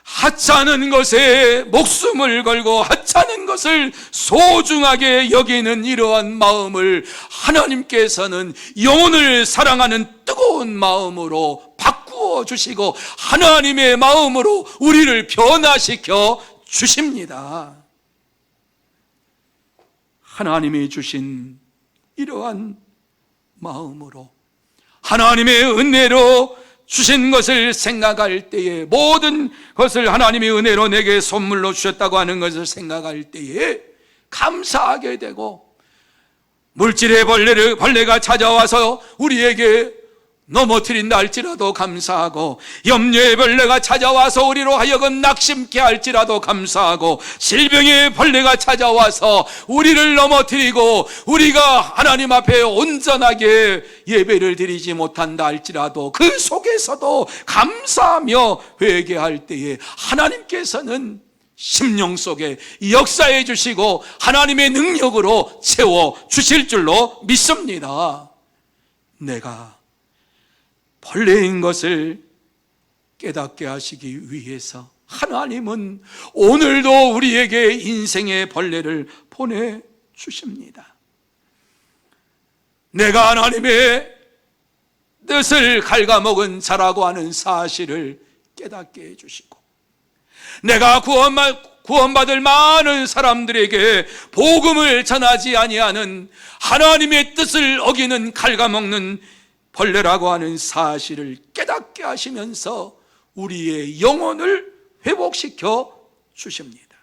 하찮은 것에 목숨을 걸고 하찮은 것을 소중하게 여기는 이러한 마음을 하나님께서는 영혼을 사랑하는 뜨거운 마음으로 바꾸어 주시고 하나님의 마음으로 우리를 변화시켜 주십니다. 하나님이 주신 이러한 마음으로 하나님의 은혜로 주신 것을 생각할 때에, 모든 것을 하나님의 은혜로 내게 선물로 주셨다고 하는 것을 생각할 때에 감사하게 되고, 물질의 벌레가 찾아와서 우리에게 넘어뜨린다 할지라도 감사하고, 염려의 벌레가 찾아와서 우리로 하여금 낙심케 할지라도 감사하고, 질병의 벌레가 찾아와서 우리를 넘어뜨리고 우리가 하나님 앞에 온전하게 예배를 드리지 못한다 할지라도 그 속에서도 감사하며 회개할 때에 하나님께서는 심령 속에 역사해 주시고 하나님의 능력으로 채워 주실 줄로 믿습니다. 내가 벌레인 것을 깨닫게 하시기 위해서 하나님은 오늘도 우리에게 인생의 벌레를 보내주십니다. 내가 하나님의 뜻을 갉아먹은 자라고 하는 사실을 깨닫게 해주시고, 내가 구원받을 많은 사람들에게 복음을 전하지 아니하는 하나님의 뜻을 어기는 갉아먹는 벌레라고 하는 사실을 깨닫게 하시면서 우리의 영혼을 회복시켜 주십니다.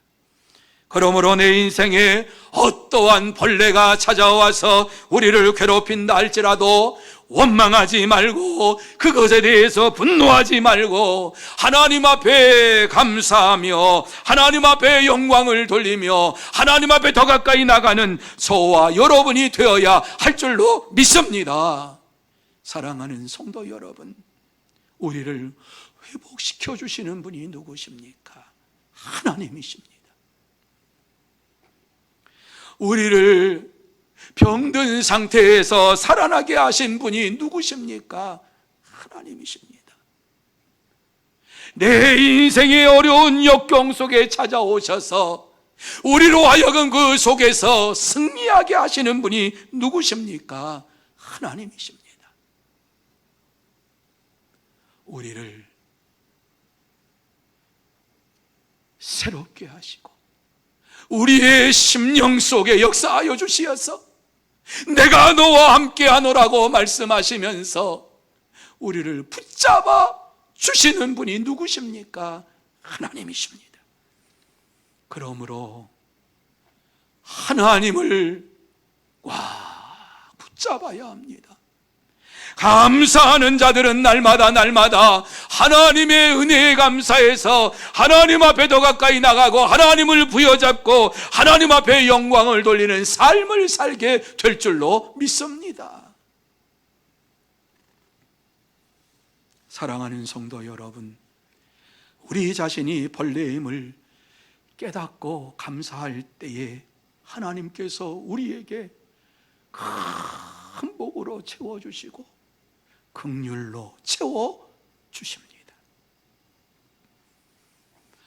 그러므로 내 인생에 어떠한 벌레가 찾아와서 우리를 괴롭힌다 할지라도 원망하지 말고, 그것에 대해서 분노하지 말고 하나님 앞에 감사하며 하나님 앞에 영광을 돌리며 하나님 앞에 더 가까이 나가는 저와 여러분이 되어야 할 줄로 믿습니다. 사랑하는 성도 여러분, 우리를 회복시켜 주시는 분이 누구십니까? 하나님이십니다. 우리를 병든 상태에서 살아나게 하신 분이 누구십니까? 하나님이십니다. 내 인생의 어려운 역경 속에 찾아오셔서 우리로 하여금 그 속에서 승리하게 하시는 분이 누구십니까? 하나님이십니다. 우리를 새롭게 하시고 우리의 심령 속에 역사하여 주시어서 내가 너와 함께 하노라고 말씀하시면서 우리를 붙잡아 주시는 분이 누구십니까? 하나님이십니다. 그러므로 하나님을 붙잡아야 합니다. 감사하는 자들은 날마다 하나님의 은혜에 감사해서 하나님 앞에 더 가까이 나가고 하나님을 부여잡고 하나님 앞에 영광을 돌리는 삶을 살게 될 줄로 믿습니다. 사랑하는 성도 여러분, 우리 자신이 벌레임을 깨닫고 감사할 때에 하나님께서 우리에게 큰 복으로 채워주시고 긍휼로 채워주십니다.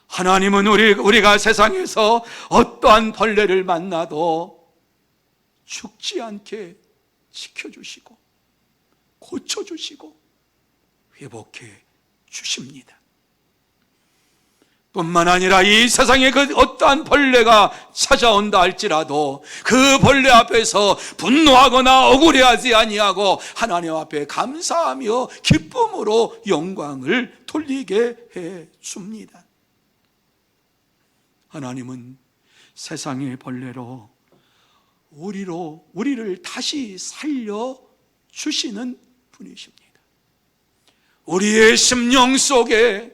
하나님은 우리가 세상에서 어떠한 벌레를 만나도 죽지 않게 지켜주시고 고쳐주시고 회복해 주십니다. 뿐만 아니라 이 세상에 그 어떠한 벌레가 찾아온다 할지라도 그 벌레 앞에서 분노하거나 억울해하지 아니하고 하나님 앞에 감사하며 기쁨으로 영광을 돌리게 해 줍니다. 하나님은 세상의 벌레로 우리를 다시 살려 주시는 분이십니다. 우리의 심령 속에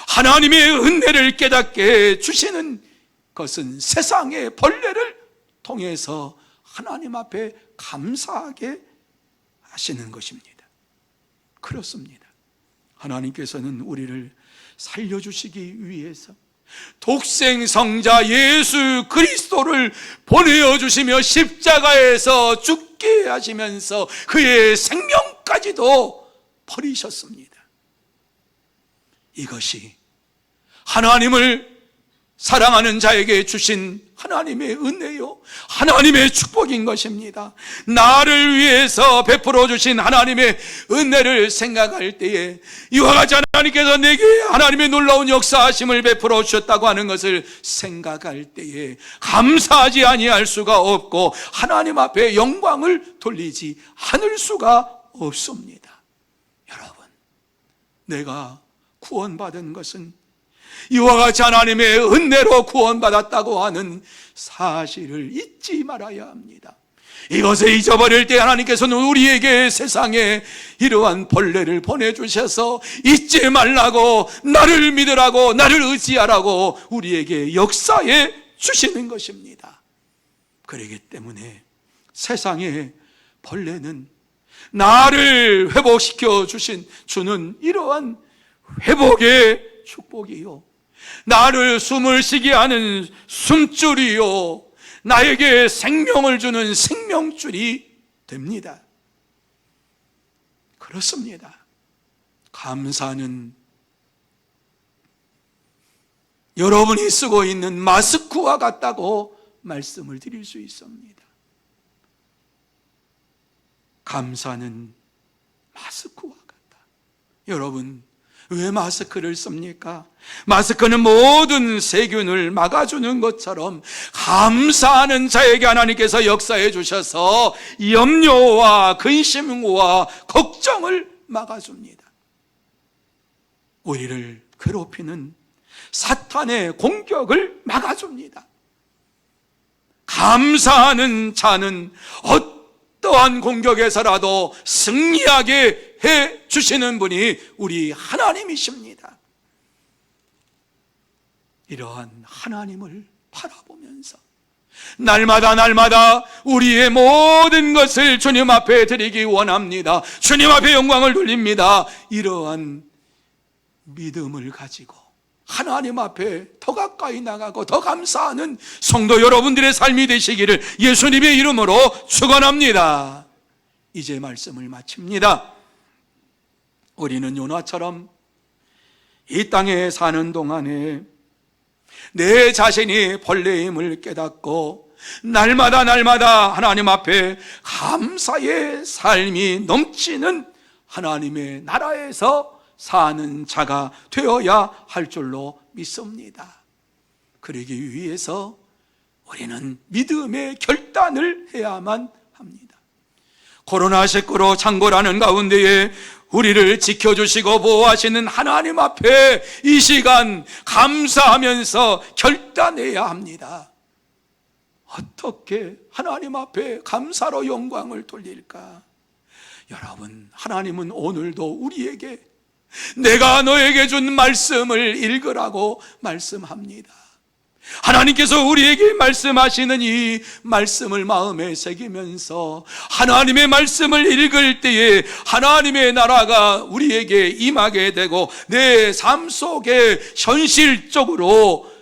하나님의 은혜를 깨닫게 주시는 것은 세상의 벌레를 통해서 하나님 앞에 감사하게 하시는 것입니다. 그렇습니다. 하나님께서는 우리를 살려주시기 위해서 독생성자 예수 그리스도를 보내어 주시며 십자가에서 죽게 하시면서 그의 생명까지도 버리셨습니다. 이것이 하나님을 사랑하는 자에게 주신 하나님의 은혜요, 하나님의 축복인 것입니다. 나를 위해서 베풀어 주신 하나님의 은혜를 생각할 때에 이와 같이 하나님께서 내게 하나님의 놀라운 역사하심을 베풀어 주셨다고 하는 것을 생각할 때에 감사하지 아니할 수가 없고 하나님 앞에 영광을 돌리지 않을 수가 없습니다. 여러분, 내가 구원받은 것은 이와 같이 하나님의 은혜로 구원받았다고 하는 사실을 잊지 말아야 합니다. 이것을 잊어버릴 때 하나님께서는 우리에게 세상에 이러한 벌레를 보내주셔서 잊지 말라고, 나를 믿으라고, 나를 의지하라고 우리에게 역사해 주시는 것입니다. 그렇기 때문에 세상의 벌레는 나를 회복시켜 주는 이러한 회복의 축복이요, 나를 숨을 쉬게 하는 숨줄이요, 나에게 생명을 주는 생명줄이 됩니다. 그렇습니다. 감사는 여러분이 쓰고 있는 마스크와 같다고 말씀을 드릴 수 있습니다. 감사는 마스크와 같다. 여러분, 왜 마스크를 씁니까? 마스크는 모든 세균을 막아주는 것처럼 감사하는 자에게 하나님께서 역사해 주셔서 염려와 근심과 걱정을 막아줍니다. 우리를 괴롭히는 사탄의 공격을 막아줍니다. 감사하는 자는 어떠한 공격에서라도 승리하게 해 주시는 분이 우리 하나님이십니다. 이러한 하나님을 바라보면서 날마다 우리의 모든 것을 주님 앞에 드리기 원합니다. 주님 앞에 영광을 돌립니다. 이러한 믿음을 가지고 하나님 앞에 더 가까이 나가고 더 감사하는 성도 여러분들의 삶이 되시기를 예수님의 이름으로 축원합니다. 이제 말씀을 마칩니다. 우리는 요나처럼 이 땅에 사는 동안에 내 자신이 벌레임을 깨닫고 날마다 하나님 앞에 감사의 삶이 넘치는 하나님의 나라에서 사는 자가 되어야 할 줄로 믿습니다. 그러기 위해서 우리는 믿음의 결단을 해야만 합니다. 코로나19로 창궐하는 가운데에 우리를 지켜주시고 보호하시는 하나님 앞에 이 시간 감사하면서 결단해야 합니다. 어떻게 하나님 앞에 감사로 영광을 돌릴까? 여러분, 하나님은 오늘도 우리에게 내가 너에게 준 말씀을 읽으라고 말씀합니다. 하나님께서 우리에게 말씀하시는 이 말씀을 마음에 새기면서 하나님의 말씀을 읽을 때에 하나님의 나라가 우리에게 임하게 되고 내 삶 속에 현실적으로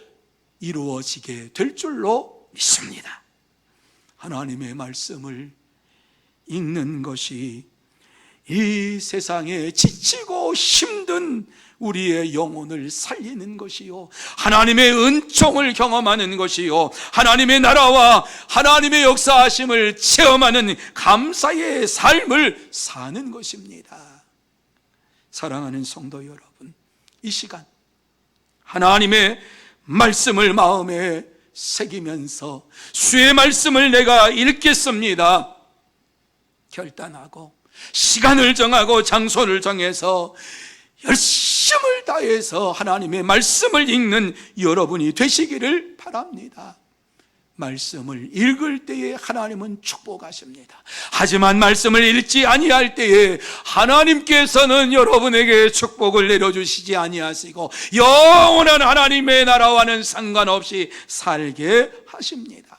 이루어지게 될 줄로 믿습니다. 하나님의 말씀을 읽는 것이 이 세상에 지치고 힘든 우리의 영혼을 살리는 것이요, 하나님의 은총을 경험하는 것이요, 하나님의 나라와 하나님의 역사하심을 체험하는 감사의 삶을 사는 것입니다. 사랑하는 성도 여러분, 이 시간 하나님의 말씀을 마음에 새기면서 주의 말씀을 내가 읽겠습니다 결단하고 시간을 정하고 장소를 정해서 열심을 다해서 하나님의 말씀을 읽는 여러분이 되시기를 바랍니다. 말씀을 읽을 때에 하나님은 축복하십니다. 하지만 말씀을 읽지 아니할 때에 하나님께서는 여러분에게 축복을 내려주시지 아니하시고 영원한 하나님의 나라와는 상관없이 살게 하십니다.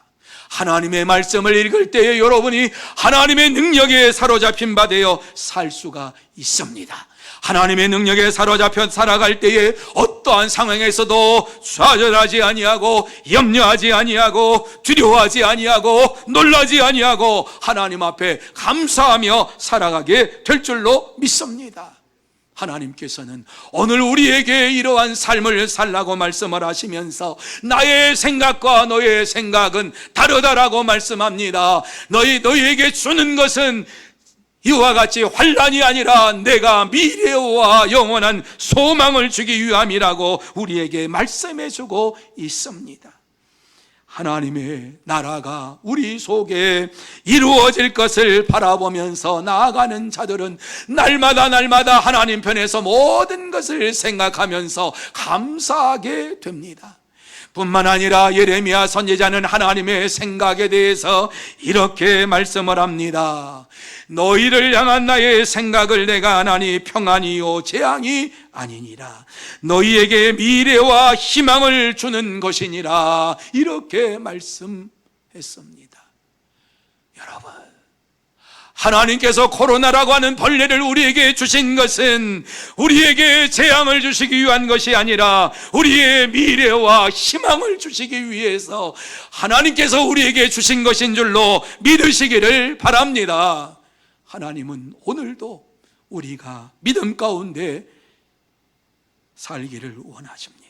하나님의 말씀을 읽을 때에 여러분이 하나님의 능력에 사로잡힌 바 되어 살 수가 있습니다. 하나님의 능력에 사로잡혀 살아갈 때에 어떠한 상황에서도 좌절하지 아니하고 염려하지 아니하고 두려워하지 아니하고 놀라지 아니하고 하나님 앞에 감사하며 살아가게 될 줄로 믿습니다. 하나님께서는 오늘 우리에게 이러한 삶을 살라고 말씀을 하시면서 나의 생각과 너의 생각은 다르다라고 말씀합니다. 너희에게 주는 것은 이와 같이 환난이 아니라 내가 미래와 영원한 소망을 주기 위함이라고 우리에게 말씀해 주고 있습니다. 하나님의 나라가 우리 속에 이루어질 것을 바라보면서 나아가는 자들은 날마다 하나님 편에서 모든 것을 생각하면서 감사하게 됩니다. 뿐만 아니라 예레미야 선지자는 하나님의 생각에 대해서 이렇게 말씀을 합니다. 너희를 향한 나의 생각을 내가 아나니 평안이요 재앙이 아니니라. 너희에게 미래와 희망을 주는 것이니라. 이렇게 말씀했습니다. 여러분, 하나님께서 코로나라고 하는 벌레를 우리에게 주신 것은 우리에게 재앙을 주시기 위한 것이 아니라 우리의 미래와 희망을 주시기 위해서 하나님께서 우리에게 주신 것인 줄로 믿으시기를 바랍니다. 하나님은 오늘도 우리가 믿음 가운데 살기를 원하십니다.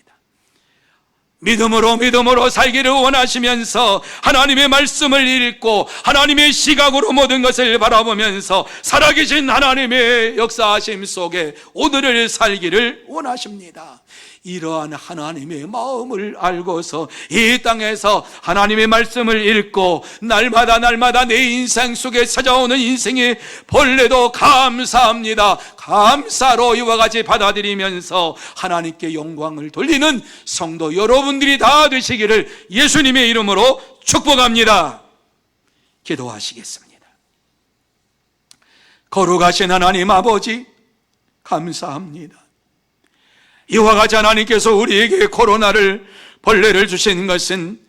믿음으로 살기를 원하시면서 하나님의 말씀을 읽고 하나님의 시각으로 모든 것을 바라보면서 살아계신 하나님의 역사하심 속에 오늘을 살기를 원하십니다. 이러한 하나님의 마음을 알고서 이 땅에서 하나님의 말씀을 읽고 날마다 내 인생 속에 찾아오는 인생의 벌레도 감사합니다. 감사로 이와 같이 받아들이면서 하나님께 영광을 돌리는 성도 여러분들이 다 되시기를 예수님의 이름으로 축복합니다. 기도하시겠습니다. 거룩하신 하나님 아버지, 감사합니다. 이와 같이 하나님께서 우리에게 코로나를 벌레를 주신 것은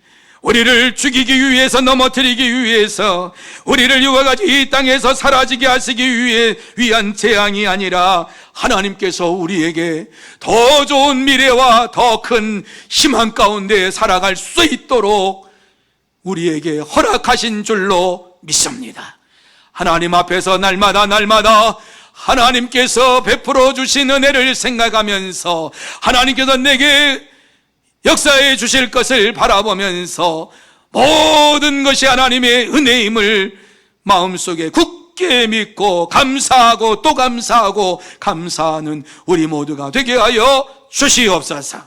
우리를 죽이기 위해서, 넘어뜨리기 위해서, 우리를 이와 같이 이 땅에서 사라지게 하시기 위한 재앙이 아니라 하나님께서 우리에게 더 좋은 미래와 더 큰 희망 가운데 살아갈 수 있도록 우리에게 허락하신 줄로 믿습니다. 하나님 앞에서 날마다 하나님께서 베풀어 주신 은혜를 생각하면서 하나님께서 내게 역사해 주실 것을 바라보면서 모든 것이 하나님의 은혜임을 마음속에 굳게 믿고 감사하고 또 감사하고 감사하는 우리 모두가 되게 하여 주시옵소서.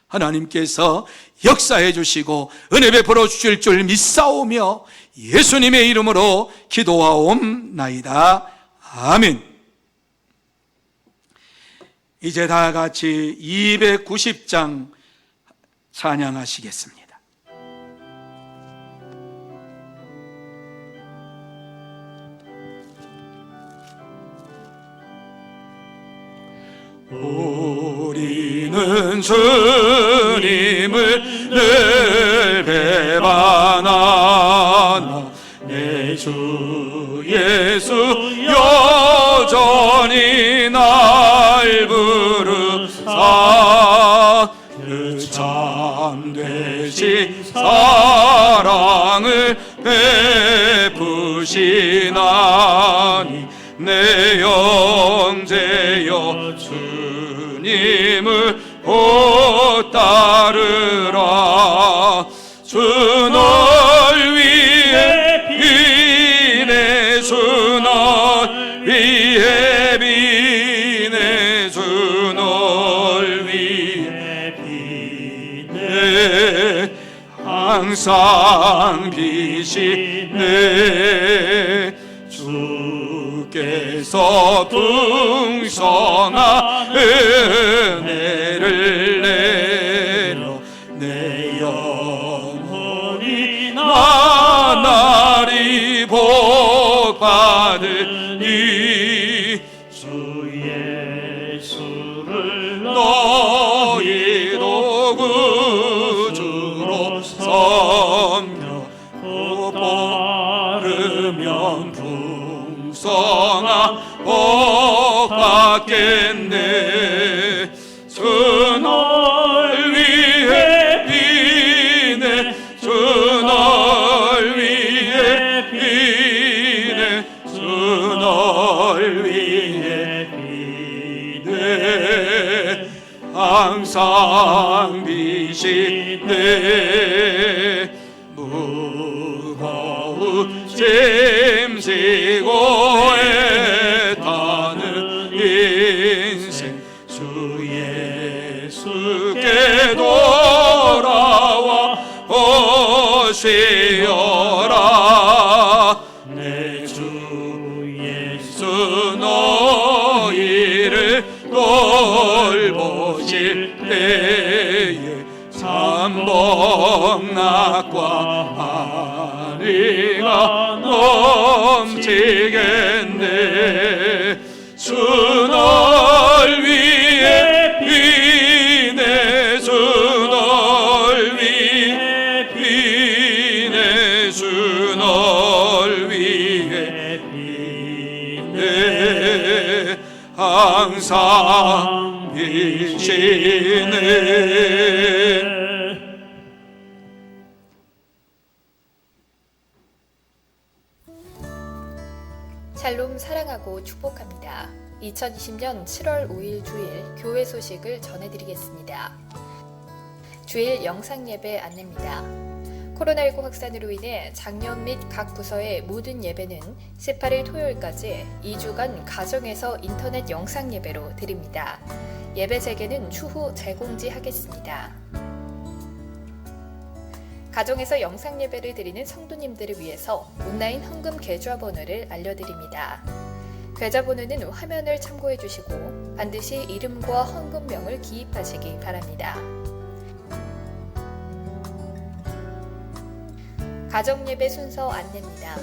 하나님께서 역사해 주시고 은혜 베풀어 주실 줄 믿사오며 예수님의 이름으로 기도하옵나이다. 아멘. 이제 다 같이 290장 찬양하시겠습니다. 우리는 주님을 늘 배반하나 내 주 예수 여전히 날 부르사 그 참되신 사랑을 베푸시나니 내 영제여 주님을 곧 따르라. 주 널 위해 비네 주 널 위해 비네 주 널 위해 비네 항상 비시네 주께서 풍성한 은혜를 내려 내 영혼이 나날이 복 받으니 주 예수를 너희도 구주로 섬겨 따르면 풍성한 복 받겠네. 주 널 위해 비네 주 널 위해 비네 주 널 위해 비네 항상 비시네 무거운 짐 지고 애타는 인생 주 예수께 돌아와 오시어라 내 주 예수 너희를 돌보실 때에 삼복낙과 아리가 넘치겠네 주 널 위해 비네 주 널 위해 비네 주 널 위해 비네 항상 비시네 샬롬 사랑하고 축복합니다. 2020년 7월 5일 주일 교회 소식을 전해드리겠습니다. 주일 영상 예배 안내입니다. 코로나19 확산으로 인해 작년 및 각 부서의 모든 예배는 18일 토요일까지 2주간 가정에서 인터넷 영상 예배로 드립니다. 예배 재개는 추후 재공지하겠습니다. 가정에서 영상 예배를 드리는 성도님들을 위해서 온라인 헌금 계좌번호를 알려드립니다. 계좌번호는 화면을 참고해 주시고 반드시 이름과 헌금명을 기입하시기 바랍니다. 가정예배 순서 안내입니다.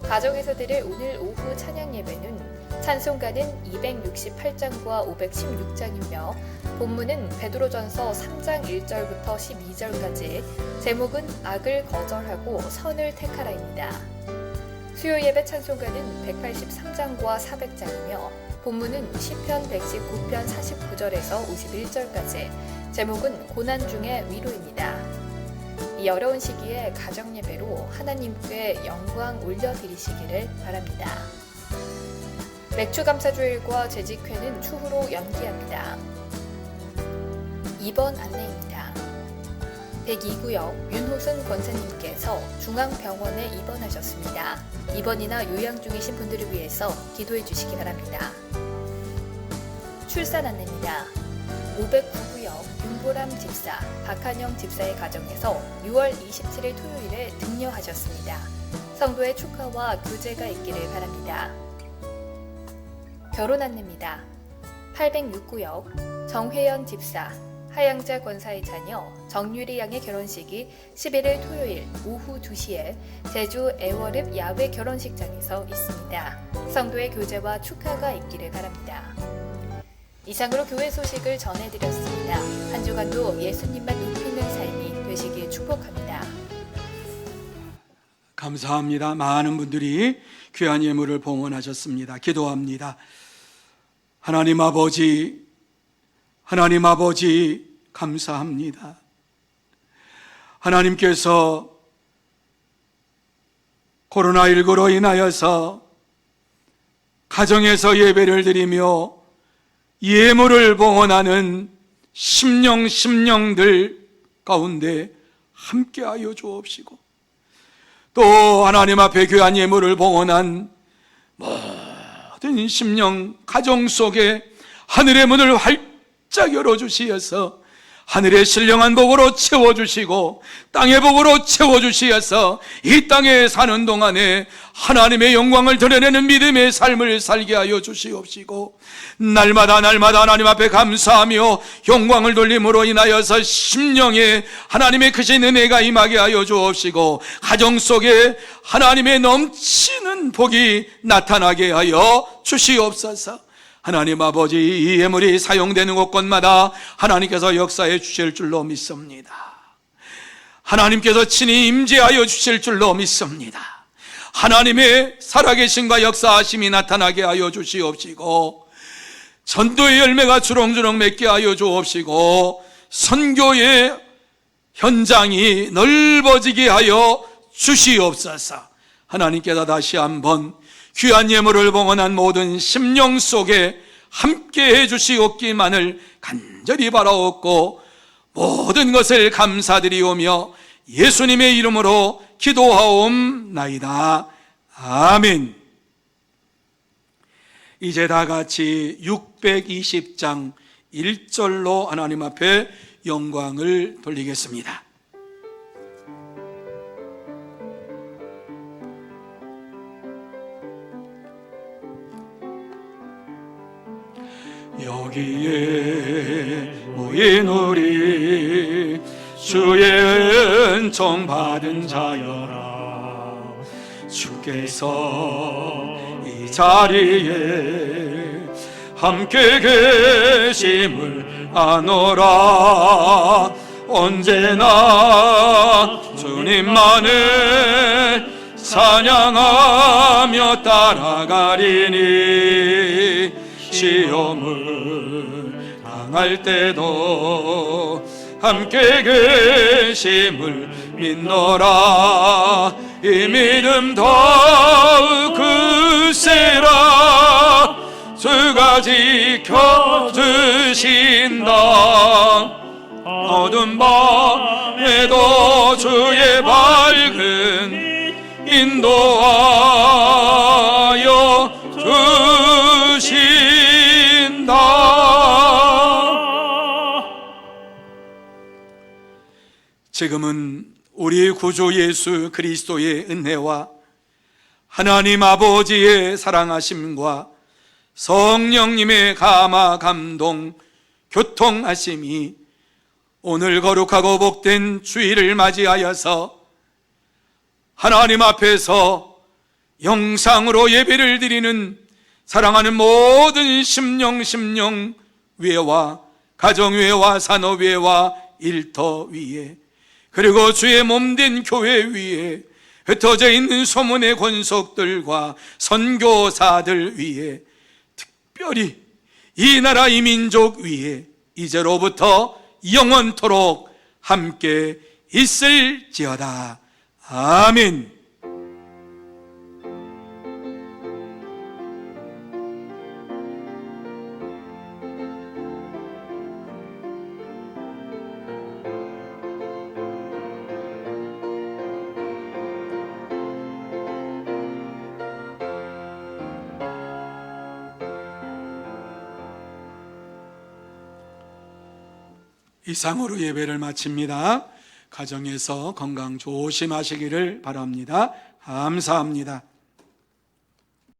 가정에서 드릴 오늘 오후 찬양예배는 찬송가는 268장과 516장이며 본문은 베드로전서 3장 1절부터 12절까지 제목은 악을 거절하고 선을 택하라입니다. 수요예배 찬송가는 183장과 400장이며 본문은 시편 119편 49절에서 51절까지 제목은 고난 중의 위로입니다. 이 어려운 시기에 가정예배로 하나님께 영광 올려드리시기를 바랍니다. 맥주감사주일과 재직회는 추후로 연기합니다. 2번 안내입니다. 102구역 윤호순 권사님께서 중앙병원에 입원하셨습니다. 입원이나 요양 중이신 분들을 위해서 기도해 주시기 바랍니다. 출산 안내입니다. 509구역 윤보람 집사, 박한영 집사의 가정에서 6월 27일 토요일에 등려하셨습니다. 성도의 축하와 교제가 있기를 바랍니다. 결혼 안내입니다. 806구역 정회연 집사, 하양자 권사의 자녀 정유리 양의 결혼식이 11일 토요일 오후 2시에 제주 애월읍 야외 결혼식장에서 있습니다. 성도의 교제와 축하가 있기를 바랍니다. 이상으로 교회 소식을 전해드렸습니다. 한 주간도 예수님만 높이는 삶이 되시길 축복합니다. 감사합니다. 많은 분들이 귀한 예물을 봉헌하셨습니다. 기도합니다. 하나님 아버지 감사합니다. 하나님께서 코로나19로 인하여서 가정에서 예배를 드리며 예물을 봉헌하는 심령들 가운데 함께하여 주옵시고 또 하나님 앞에 귀한 예물을 봉헌한 모든 심령 가정 속에 하늘의 문을 활짝 열어주시어서 하늘의 신령한 복으로 채워주시고 땅의 복으로 채워주시어서 이 땅에 사는 동안에 하나님의 영광을 드러내는 믿음의 삶을 살게 하여 주시옵시고 날마다 하나님 앞에 감사하며 영광을 돌림으로 인하여서 심령에 하나님의 크신 은혜가 임하게 하여 주옵시고 가정 속에 하나님의 넘치는 복이 나타나게 하여 주시옵소서. 하나님 아버지, 이 예물이 사용되는 곳곳마다 하나님께서 역사해 주실 줄로 믿습니다. 하나님께서 친히 임재하여 주실 줄로 믿습니다. 하나님의 살아계심과 역사하심이 나타나게 하여 주시옵시고 전도의 열매가 주렁주렁 맺게 하여 주옵시고 선교의 현장이 넓어지게 하여 주시옵소서. 하나님께서 다시 한번 귀한 예물을 봉헌한 모든 심령 속에 함께 해주시옵기만을 간절히 바라옵고 모든 것을 감사드리오며 예수님의 이름으로 기도하옵나이다. 아멘. 이제 다 같이 620장 1절로 하나님 앞에 영광을 돌리겠습니다. 여기에 모인 우리 주의 은총 받은 자여라. 주께서 이 자리에 함께 계심을 아노라. 언제나 주님만을 찬양하며 따라가리니 시험을 당할 때도 함께 계심을 믿노라. 이 믿음 더욱 굳세라. 주가 지켜주신다. 어두운 밤에도 주의 밝은 인도하여 주신다. 지금은 우리 구주 예수 그리스도의 은혜와 하나님 아버지의 사랑하심과 성령님의 감화 감동 교통하심이 오늘 거룩하고 복된 주일을 맞이하여서 하나님 앞에서 영상으로 예배를 드리는 사랑하는 모든 심령 위에와 가정위에와 산업위에와 일터 위에 그리고 주의 몸된 교회 위에 흩어져 있는 소문의 권속들과 선교사들 위에 특별히 이 나라 이 민족 위에 이제로부터 영원토록 함께 있을지어다. 아멘. 이상으로 예배를 마칩니다. 가정에서 건강 조심하시기를 바랍니다. 감사합니다.